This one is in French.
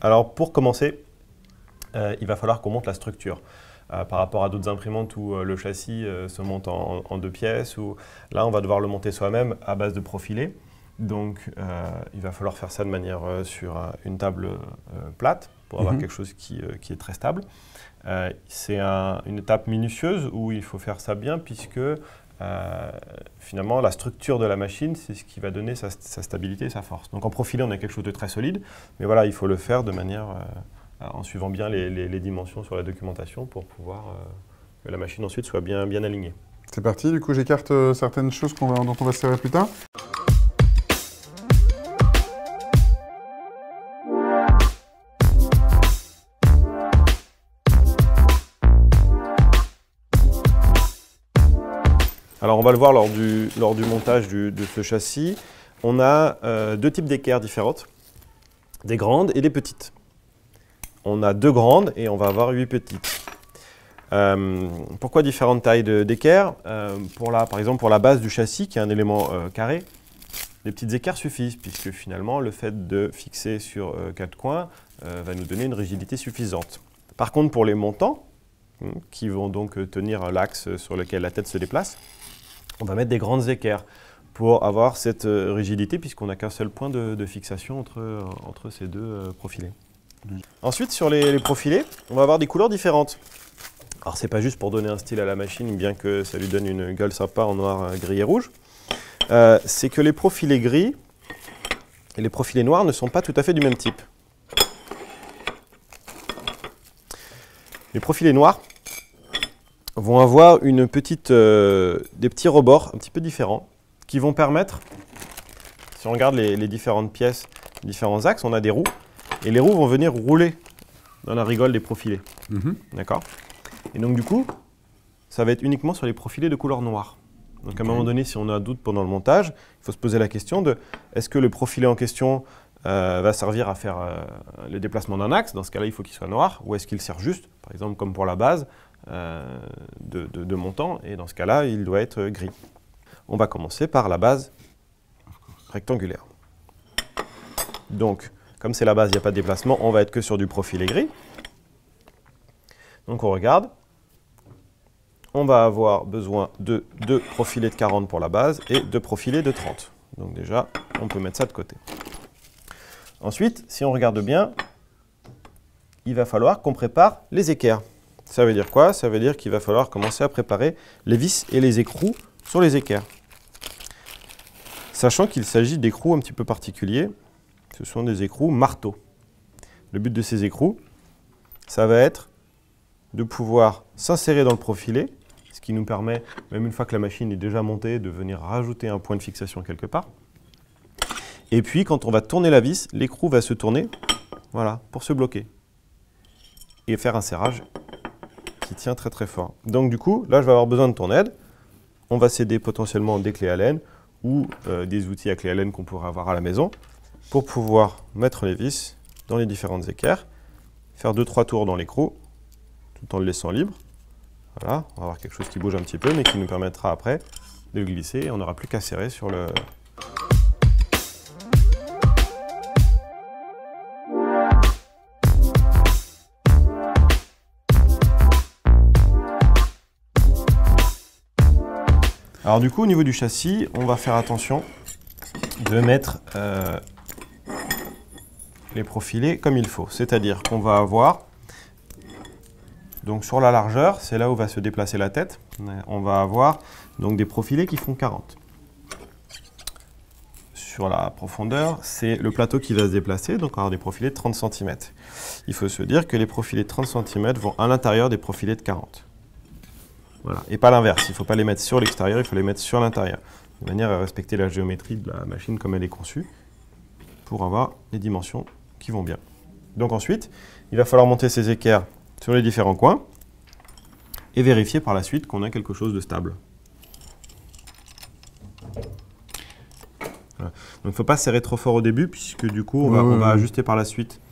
Alors pour commencer, il va falloir qu'on monte la structure. Par rapport à d'autres imprimantes où le châssis se monte en 2 pièces, où là on va devoir le monter soi-même à base de profilés. Donc il va falloir faire ça de manière sur une table plate pour avoir quelque chose qui est très stable. C'est une étape minutieuse où il faut faire ça bien puisque finalement la structure de la machine c'est ce qui va donner sa stabilité et sa force. Donc en profilé on a quelque chose de très solide, mais voilà il faut le faire de manière en suivant bien les dimensions sur la documentation pour pouvoir que la machine ensuite soit bien alignée. C'est parti, du coup j'écarte certaines choses dont on va se servir plus tard. Alors on va le voir lors du montage de ce châssis. On a 2 types d'équerres différentes, des grandes et des petites. On a 2 grandes et on va avoir 8 petites. Pourquoi différentes tailles d'équerres? Par exemple pour la base du châssis qui est un élément carré, les petites équerres suffisent puisque finalement le fait de fixer sur 4 coins va nous donner une rigidité suffisante. Par contre pour les montants, qui vont donc tenir l'axe sur lequel la tête se déplace, on va mettre des grandes équerres pour avoir cette rigidité puisqu'on n'a qu'un seul point de fixation entre ces 2 profilés. Ensuite, sur les profilés, on va avoir des couleurs différentes. Alors, c'est pas juste pour donner un style à la machine, bien que ça lui donne une gueule sympa en noir, gris et rouge. C'est que les profilés gris et les profilés noirs ne sont pas tout à fait du même type. Les profilés noirs vont avoir des petits rebords un petit peu différents qui vont permettre, si on regarde les différentes pièces, les différents axes, on a des roues et les roues vont venir rouler dans la rigole des profilés. D'accord? Et donc du coup, ça va être uniquement sur les profilés de couleur noire. Donc à un moment donné, si on a un doute pendant le montage, il faut se poser la question de est-ce que le profilé en question va servir à faire le déplacement d'un axe, dans ce cas-là il faut qu'il soit noir, ou est-ce qu'il sert juste, par exemple comme pour la base, de montant, et dans ce cas-là, il doit être gris. On va commencer par la base rectangulaire. Donc, comme c'est la base, il n'y a pas de déplacement, on va être que sur du profilé gris. Donc on regarde. On va avoir besoin de 2 profilés de 40 pour la base et 2 profilés de 30. Donc déjà, on peut mettre ça de côté. Ensuite, si on regarde bien, il va falloir qu'on prépare les équerres. Ça veut dire quoi? Ça veut dire qu'il va falloir commencer à préparer les vis et les écrous sur les équerres. Sachant qu'il s'agit d'écrous un petit peu particuliers, ce sont des écrous marteau. Le but de ces écrous, ça va être de pouvoir s'insérer dans le profilé, ce qui nous permet, même une fois que la machine est déjà montée, de venir rajouter un point de fixation quelque part. Et puis, quand on va tourner la vis, l'écrou va se tourner, voilà, pour se bloquer et faire un serrage qui tient très très fort. Donc du coup, là je vais avoir besoin de ton aide. On va s'aider potentiellement des clés Allen ou des outils à clé Allen qu'on pourrait avoir à la maison pour pouvoir mettre les vis dans les différentes équerres, faire 2-3 tours dans l'écrou tout en le laissant libre. Voilà, on va avoir quelque chose qui bouge un petit peu mais qui nous permettra après de le glisser et on n'aura plus qu'à serrer sur le... Alors du coup, au niveau du châssis, on va faire attention de mettre les profilés comme il faut. C'est-à-dire qu'on va avoir, donc sur la largeur, c'est là où va se déplacer la tête, on va avoir donc des profilés qui font 40. Sur la profondeur, c'est le plateau qui va se déplacer, donc on va avoir des profilés de 30 cm. Il faut se dire que les profilés de 30 cm vont à l'intérieur des profilés de 40. Voilà. Et pas l'inverse, il ne faut pas les mettre sur l'extérieur, il faut les mettre sur l'intérieur, de manière à respecter la géométrie de la machine comme elle est conçue, pour avoir les dimensions qui vont bien. Donc ensuite, il va falloir monter ces équerres sur les différents coins, et vérifier par la suite qu'on a quelque chose de stable. Voilà. Donc il ne faut pas serrer trop fort au début, puisque du coup, on va ajuster par la suite